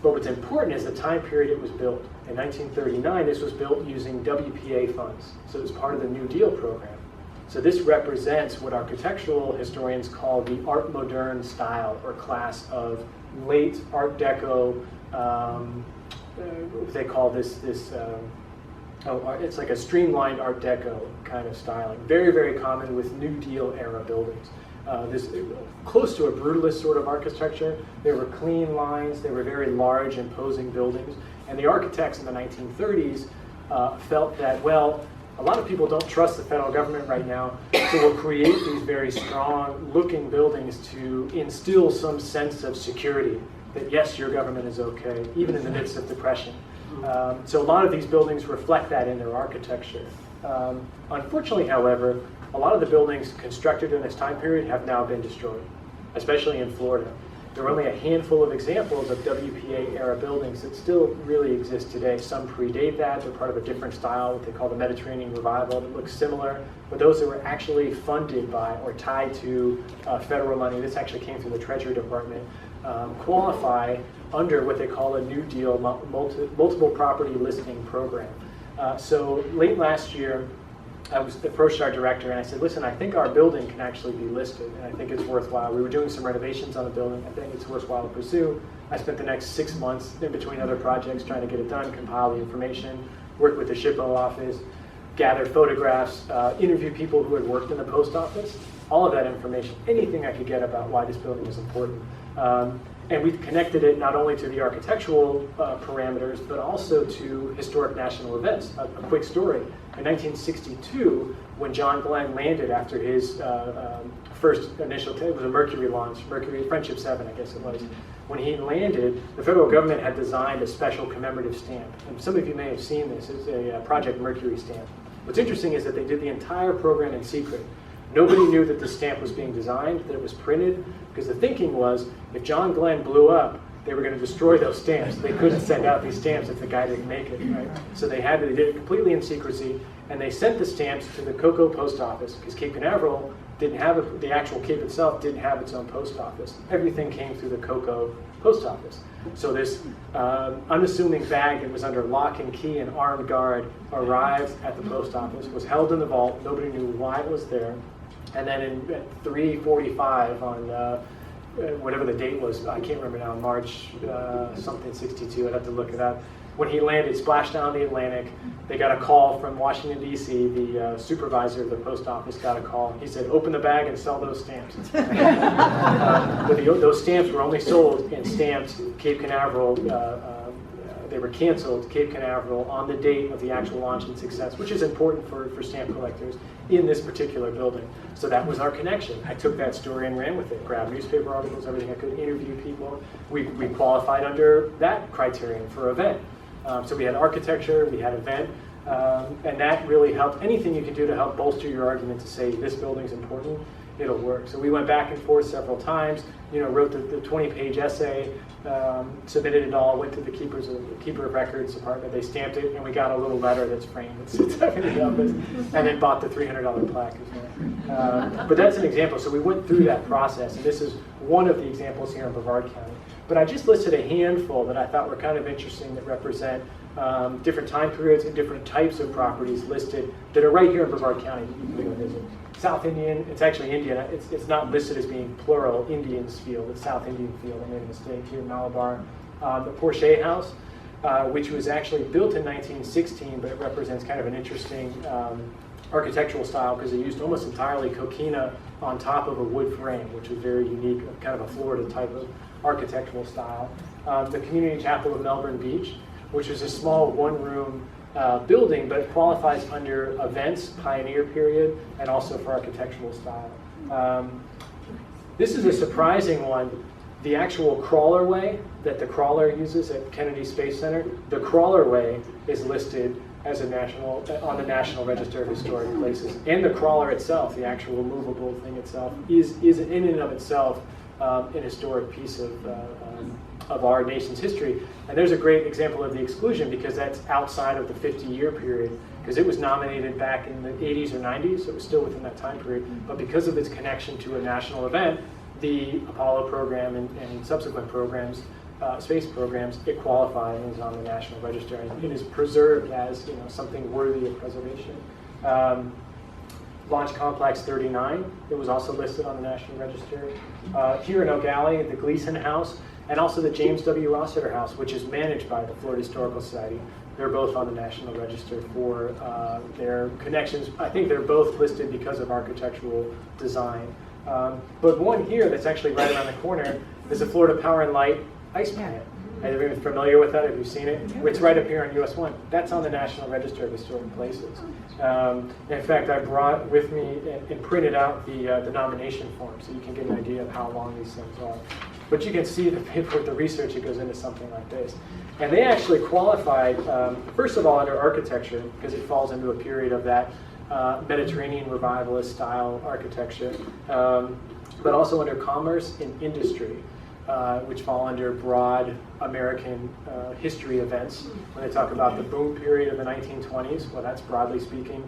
But what's important is the time period it was built. In 1939, this was built using WPA funds. So it was part of the New Deal program. So this represents what architectural historians call the Art Moderne style or class of late Art Deco. They call this it's like a streamlined Art Deco kind of styling. Very, very common with New Deal era buildings. This close to a brutalist sort of architecture. There were clean lines. They were very large, imposing buildings. And the architects in the 1930s felt that, well, a lot of people don't trust the federal government right now, so we'll create these very strong looking buildings to instill some sense of security, that yes, your government is okay, even in the midst of depression. So a lot of these buildings reflect that in their architecture. Unfortunately, however, a lot of the buildings constructed in this time period have now been destroyed, especially in Florida. There are only a handful of examples of WPA era buildings that still really exist today. Some predate that, they're part of a different style, what they call the Mediterranean Revival, that looks similar. But those that were actually funded by or tied to federal money, this actually came through the Treasury Department, qualify under what they call a New Deal multiple property listing program. So late last year, I approached our director and I said, listen, I think our building can actually be listed and I think it's worthwhile. We were doing some renovations on the building. I think it's worthwhile to pursue. I spent the next 6 months in between other projects trying to get it done, compile the information, work with the SHPO office, gather photographs, interview people who had worked in the post office, all of that information, anything I could get about why this building is important. And we connected it not only to the architectural parameters, but also to historic national events. A quick story. In 1962, when John Glenn landed after his first initial, it was a Mercury launch, Mercury Friendship 7, I guess it was. When he landed, the federal government had designed a special commemorative stamp. And some of you may have seen this. It's a Project Mercury stamp. What's interesting is that they did the entire program in secret. Nobody knew that the stamp was being designed, that it was printed, because the thinking was if John Glenn blew up, they were going to destroy those stamps. They couldn't send out these stamps if the guy didn't make it, right? So they did it completely in secrecy, and they sent the stamps to the Cocoa Post Office, because Cape Canaveral didn't have the actual Cape itself didn't have its own post office. Everything came through the Cocoa Post Office. So this unassuming bag that was under lock and key and armed guard arrived at the post office, was held in the vault. Nobody knew why it was there. And then at 3:45 on whatever the date was, I can't remember now, March something 62, I'd have to look it up. When he landed, splashed down the Atlantic, they got a call from Washington, D.C. The supervisor of the post office got a call. He said, open the bag and sell those stamps. But those stamps were only sold in stamped Cape Canaveral. They were canceled, Cape Canaveral, on the date of the actual launch and success, which is important for stamp collectors in this particular building. So that was our connection. I took that story and ran with it, grabbed newspaper articles, everything I could, interview people. We qualified under that criterion for event. So we had architecture, we had event, and that really helped. Anything you can do to help bolster your argument to say this building's important, it'll work. So we went back and forth several times, wrote the 20-page essay, submitted it all, went to the Keeper of Records department, they stamped it, and we got a little letter that's framed that sits up in the office, and then bought the $300 plaque as well. But that's an example. So we went through that process, and this is one of the examples here in Brevard County. But I just listed a handful that I thought were kind of interesting that represent different time periods and different types of properties listed that are right here in Brevard County that you can go visit. South Indian, it's actually Indian. It's not listed as being plural, Indians Field. It's South Indian Field. I made a mistake here in Malabar. The Porsche House, which was actually built in 1916, but it represents kind of an interesting architectural style because it used almost entirely coquina on top of a wood frame, which was very unique, kind of a Florida type of architectural style. The Community Chapel of Melbourne Beach, which was a small one-room building, but it qualifies under events, pioneer period, and also for architectural style. This is a surprising one. The actual crawlerway that the crawler uses at Kennedy Space Center, the crawlerway is listed as on the National Register of Historic Places. And the crawler itself, the actual movable thing itself, is in and of itself an historic piece of our nation's history. And there's a great example of the exclusion because that's outside of the 50-year period, because it was nominated back in the 80s or 90s, so it was still within that time period. But because of its connection to a national event, the Apollo program and subsequent programs space programs, it qualifies and is on the National Register, and it is preserved as something worthy of preservation. Launch Complex 39, it was also listed on the National Register. Here in O'Galley, the Gleason House, and also the James W. Rossiter House, which is managed by the Florida Historical Society. They're both on the National Register for their connections. I think they're both listed because of architectural design. But one here that's actually right around the corner is the Florida Power and Light ice plant. Have you been familiar with that? Have you seen it? It's right up here on US 1. That's on the National Register of Historic Places. In fact, I brought with me and printed out the nomination form so you can get an idea of how long these things are. But you can see the paperwork, the research that goes into something like this. And they actually qualified, first of all, under architecture, because it falls into a period of that Mediterranean revivalist style architecture, but also under commerce and industry, which fall under broad American history events. When they talk about the boom period of the 1920s, well, that's broadly speaking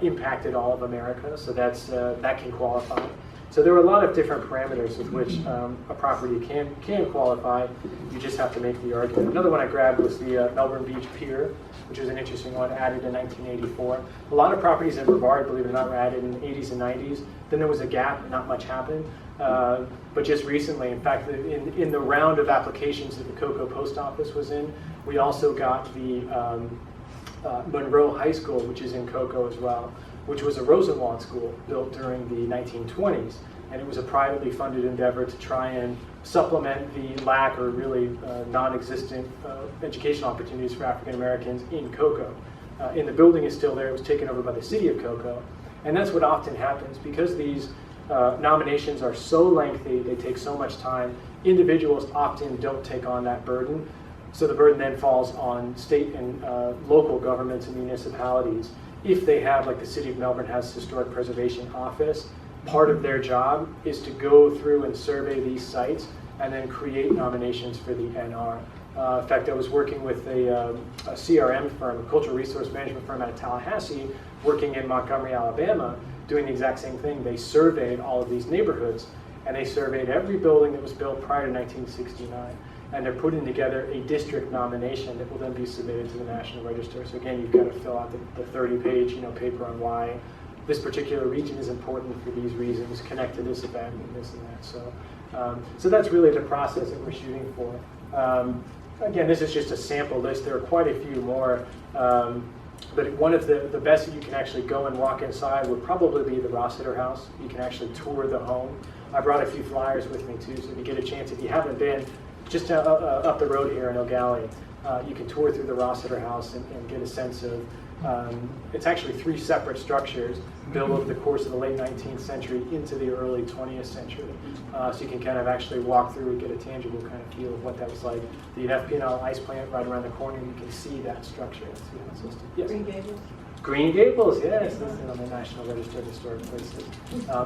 impacted all of America, so that can qualify. So there are a lot of different parameters with which a property can qualify. You just have to make the argument. Another one I grabbed was the Melbourne Beach Pier, which was an interesting one, added in 1984. A lot of properties in Brevard, believe it or not, were added in the 80s and 90s. Then there was a gap, not much happened. But just recently, in fact, in the round of applications that the Cocoa Post Office was in, we also got the Monroe High School, which is in Cocoa as well, which was a Rosenwald school built during the 1920s. And it was a privately funded endeavor to try and supplement the lack or really non-existent educational opportunities for African Americans in Cocoa. And the building is still there. It was taken over by the city of Cocoa. And that's what often happens because these nominations are so lengthy, they take so much time, individuals often don't take on that burden. So the burden then falls on state and local governments and municipalities. If they have, like the City of Melbourne has Historic Preservation Office, part of their job is to go through and survey these sites and then create nominations for the NR. In fact, I was working with a CRM firm, a cultural resource management firm out of Tallahassee, working in Montgomery, Alabama, doing the exact same thing. They surveyed all of these neighborhoods, and they surveyed every building that was built prior to 1969. And they're putting together a district nomination that will then be submitted to the National Register. So again, you've got to fill out the 30-page paper on why this particular region is important for these reasons, connect to this event and this and that. So that's really the process that we're shooting for. Again, this is just a sample list. There are quite a few more. But one of the best that you can actually go and walk inside would probably be the Rossiter House. You can actually tour the home. I brought a few flyers with me too, so if you get a chance, if you haven't been, just up the road here in O'Galley, you can tour through the Rossiter House and get a sense of, it's actually 3 separate structures built over the course of the late 19th century into the early 20th century. So you can kind of actually walk through and get a tangible kind of feel of what that was like. The FP&L ice plant right around the corner, you can see that structure. See how it's listed. Yes? Green Gables? Green Gables, yes, listed on the National Register of Historic Places.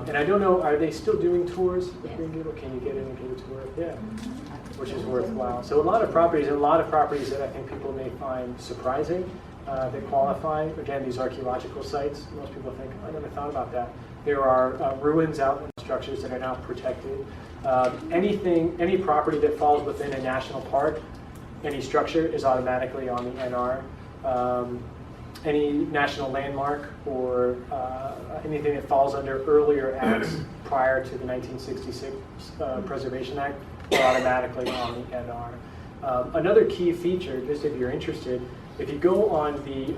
And I don't know, are they still doing tours with Green Gables? Can you get in and get a tour? Yeah, which is worthwhile. So a lot of properties that I think people may find surprising that qualify. Again, these archaeological sites, most people think, I never thought about that. There are ruins out in structures that are now protected. Any property that falls within a national park, any structure is automatically on the NR. Any national landmark or anything that falls under earlier acts prior to the 1966 Preservation Act are automatically on the NR. Another key feature, just if you're interested, if you go on the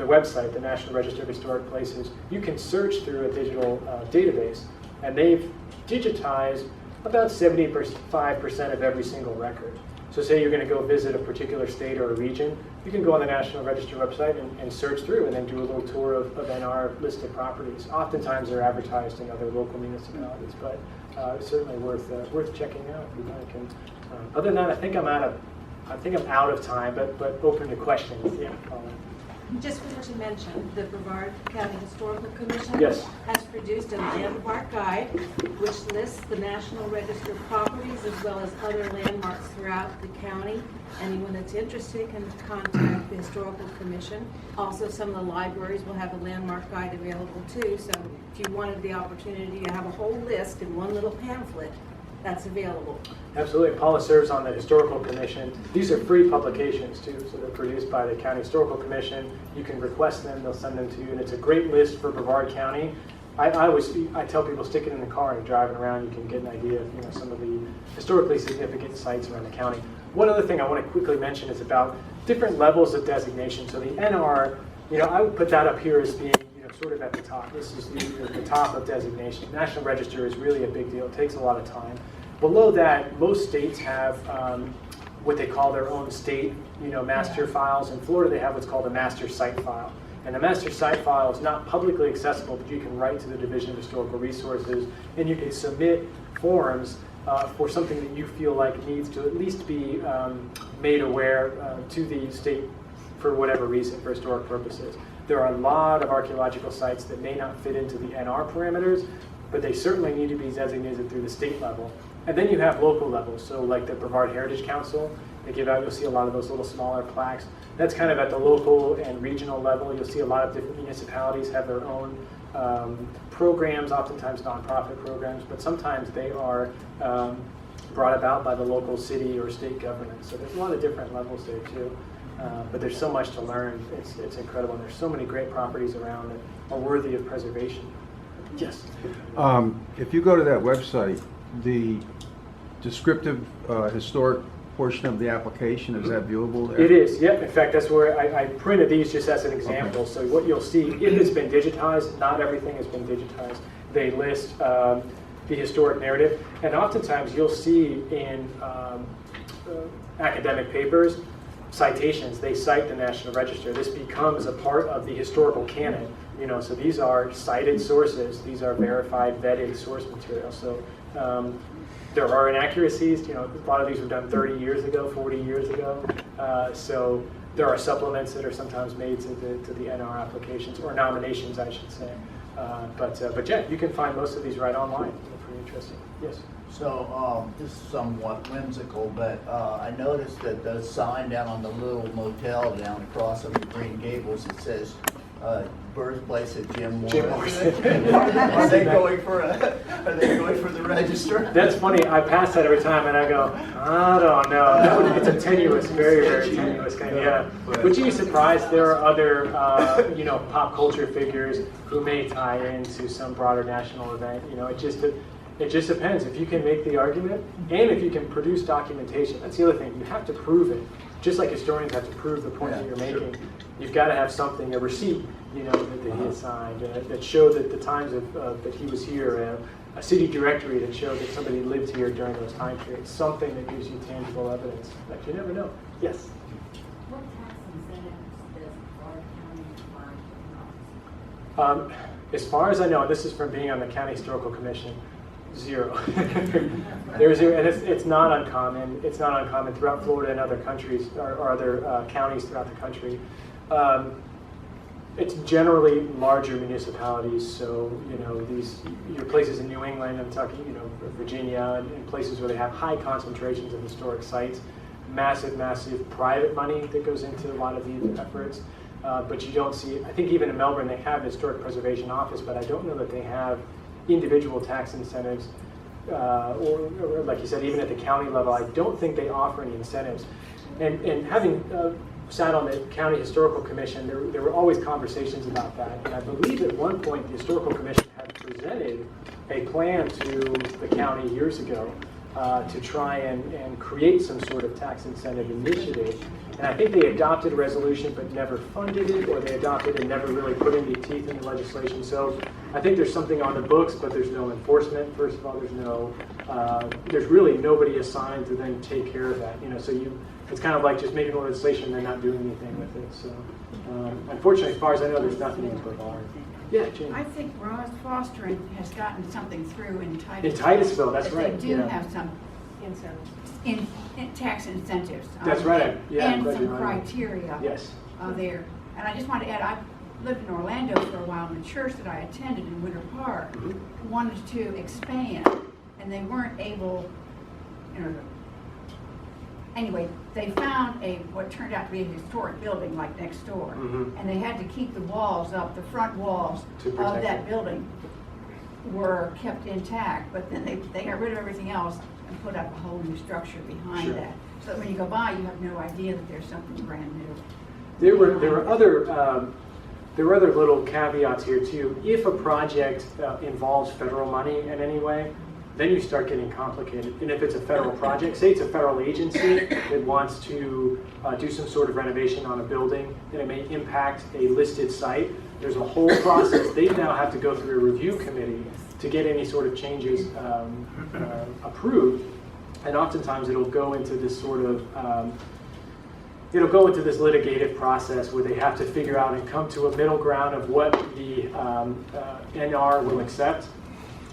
website, the National Register of Historic Places, you can search through a digital database, and they've digitized about 75% of every single record. So say you're going to go visit a particular state or a region, you can go on the National Register website and search through and then do a little tour of NR listed properties. Oftentimes they're advertised in other local municipalities, but it's certainly worth checking out if you like. And other than that, I think I'm out of time, but open to questions. Yeah, Colin. Just wanted to mention, the Brevard County Historical Commission Yes. has produced a landmark guide which lists the National Register properties as well as other landmarks throughout the county. Anyone that's interested can contact the Historical Commission. Also, some of the libraries will have a landmark guide available too, so if you wanted the opportunity to have a whole list in one little pamphlet, that's available. Absolutely. Paula serves on the Historical Commission. These are free publications too, so they're produced by the County Historical Commission. You can request them, they'll send them to you, and it's a great list for Brevard County. I tell people, stick it in the car and driving around, you can get an idea of some of the historically significant sites around the county. One other thing I want to quickly mention is about different levels of designation. So the NR, I would put that up here as being sort of at the top. This is the top of designation. National Register is really a big deal. It takes a lot of time. Below that, most states have what they call their own state, master files. In Florida, they have what's called a master site file. And the master site file is not publicly accessible, but you can write to the Division of Historical Resources, and you can submit forms for something that you feel like needs to at least be made aware to the state for whatever reason, for historic purposes. There are a lot of archaeological sites that may not fit into the NR parameters, but they certainly need to be designated through the state level. And then you have local levels, so like the Brevard Heritage Council, they give out, you'll see a lot of those little smaller plaques. That's kind of at the local and regional level. You'll see a lot of different municipalities have their own programs, oftentimes nonprofit programs, but sometimes they are brought about by the local city or state government. So there's a lot of different levels there too. But there's so much to learn. It's incredible. And there's so many great properties around that are worthy of preservation. Yes? If you go to that website, the descriptive historic portion of the application, is that viewable there? It is, yep. In fact, that's where I printed these just as an example. Okay. So what you'll see, if it's been digitized, not everything has been digitized. They list the historic narrative. And oftentimes you'll see in academic papers, citations, they cite the National Register. This becomes a part of the historical canon. So these are cited sources. These are verified, vetted source material. So there are inaccuracies. A lot of these were done 30 years ago, 40 years ago. So there are supplements that are sometimes made to the NR applications, or nominations, I should say. But yeah, you can find most of these right online. They're pretty interesting. Yes. So this is somewhat whimsical, but I noticed that the sign down on the little motel down across from the Green Gables, it says birthplace of Jim Morris. Jim Morris. Are they going for the register? That's funny. I pass that every time, and I go, I don't know. It's a tenuous, very, very tenuous kind of, yeah. Would you be surprised there are other, pop culture figures who may tie into some broader national event? It just depends. If you can make the argument, and if you can produce documentation. That's the other thing. You have to prove it. Just like historians have to prove the point that you're making. Sure. You've got to have something, a receipt, that he had signed, that showed that the times that he was here, a city directory that showed that somebody lived here during those time periods, something that gives you tangible evidence. But you never know. Yes? What tax incentives does Brevard County provide? As far as I know, and this is from being on the County Historical Commission, zero. There's zero, and it's not uncommon. It's not uncommon throughout Florida and other countries or other counties throughout the country. It's generally larger municipalities, so your places in New England, I'm talking Virginia, and places where they have high concentrations of historic sites, massive private money that goes into a lot of these efforts. But you don't see, I think even in Melbourne they have an historic preservation office, but I don't know that they have individual tax incentives, or like you said, even at the county level, I don't think they offer any incentives. And having sat on the County Historical Commission, there were always conversations about that. And I believe at one point the Historical Commission had presented a plan to the county years ago to try and create some sort of tax incentive initiative. And I think they adopted a resolution but never funded it, or they adopted and never really put any teeth in the legislation. So I think there's something on the books, but there's no enforcement. First of all, there's really nobody assigned to then take care of that. It's kind of like just making legislation and then not doing anything with it. So unfortunately, as far as I know, there's nothing in Brevard. Yeah, Jane. I think Ross Fostering has gotten something through in Titusville. In Titusville, that's right. They do have some in tax incentives. That's right. Yeah, and some criteria. Yes. There. And I just want to add, I lived in Orlando for a while, and the church that I attended in Winter Park wanted to expand, and they weren't able, anyway, they found what turned out to be a historic building like next door, and they had to keep the walls up, the front walls of that building. were kept intact, but then they got rid of everything else and put up a whole new structure behind Sure. that. So that when you go by, you have no idea that there's something brand new. There were other little caveats here too. If a project involves federal money in any way, then you start getting complicated. And if it's a federal project, say it's a federal agency that wants to do some sort of renovation on a building, and it may impact a listed site, there's a whole process. They now have to go through a review committee to get any sort of changes approved. And oftentimes it'll go into this sort of litigative process where they have to figure out and come to a middle ground of what the NR will accept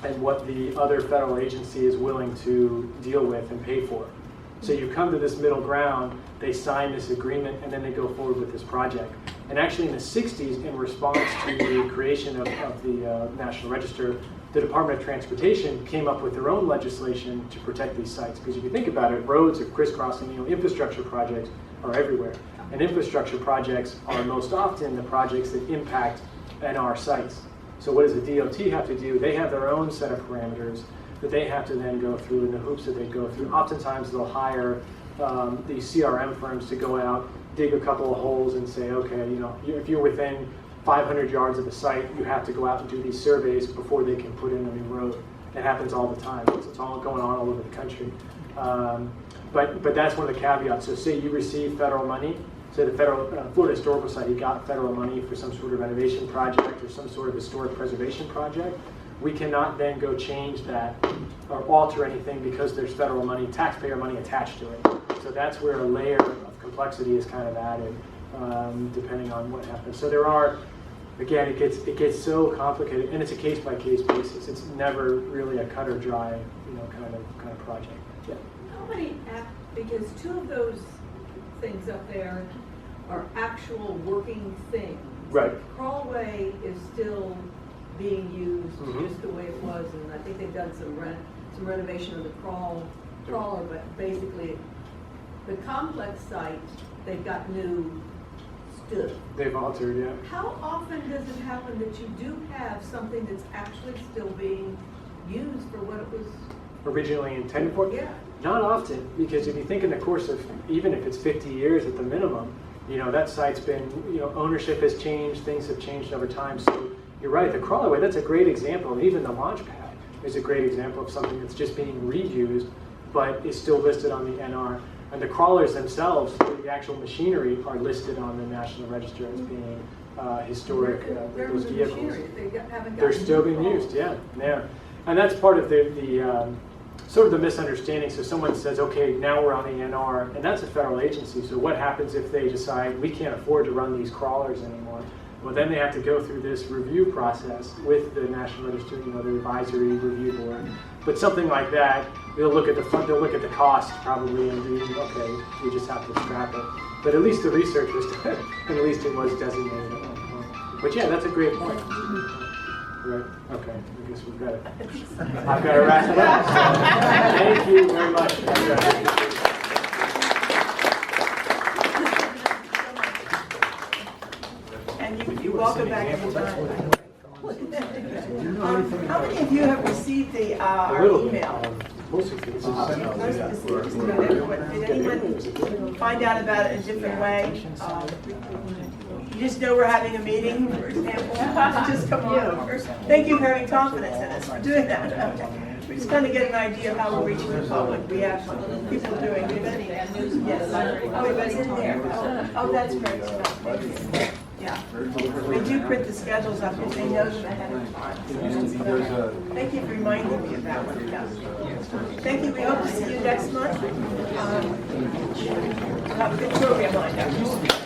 and what the other federal agency is willing to deal with and pay for. So you come to this middle ground, they sign this agreement, and then they go forward with this project. And actually in the 60s, in response to the creation of the National Register, the Department of Transportation came up with their own legislation to protect these sites. Because if you think about it, roads are crisscrossing, infrastructure projects are everywhere. And infrastructure projects are most often the projects that impact NR sites. So what does the DOT have to do? They have their own set of parameters that they have to then go through, and the hoops that they go through. Oftentimes they'll hire these CRM firms to go out, dig a couple of holes and say, okay, if you're within 500 yards of a site, you have to go out and do these surveys before they can put in a new road. It happens all the time. It's all going on all over the country. But that's one of the caveats. So say you receive federal money, say the Florida Historical Society got federal money for some sort of renovation project or some sort of historic preservation project, we cannot then go change that or alter anything because there's federal money, taxpayer money attached to it. So that's where a layer of complexity is kind of added, depending on what happens. So there are, again, it gets so complicated, and it's a case-by-case basis. It's never really a cut or dry, kind of project. Yeah. How many because two of those things up there are actual working things. Right. The crawlway is still being used just the way it was, and I think they've done some renovation of the crawler, but basically the complex site, they've got new stuff. They've altered, yeah. How often does it happen that you do have something that's actually still being used for what it was Originally intended for? Yeah. Not often, because if you think in the course of, even if it's 50 years at the minimum, that site's been, ownership has changed, things have changed over time. So you're right, the crawlerway, that's a great example. And even the launch pad is a great example of something that's just being reused, but is still listed on the NR. And the crawlers themselves, the actual machinery, are listed on the National Register as being historic, those vehicles. They're still being used, yeah. And that's part of the sort of the misunderstanding. So someone says, okay, now we're on the NR, and that's a federal agency. So what happens if they decide we can't afford to run these crawlers anymore? Well, then they have to go through this review process with the National Register, the advisory review board. But something like that, they'll look at the cost probably and do, okay, we just have to scrap it. But at least the research was done, and at least it was designated at one point. But yeah, that's a great point. Right. Okay. I guess we've got it. I've got to wrap it up. Thank you very much. And you're welcome back anytime. How many of you have received our email? Did anyone find out about it in a different way? You just know we're having a meeting, for example, just come on. Thank you for having confidence in us for doing that. We just kind of get an idea of how we're reaching the public. We have people doing it. Yes. Oh, it's in there. Oh, that's great. Yeah. They do print the schedules up because they know them ahead of time. Thank you for reminding me of that one. Yeah. Thank you. We hope to see you next month. Have a good program lined up.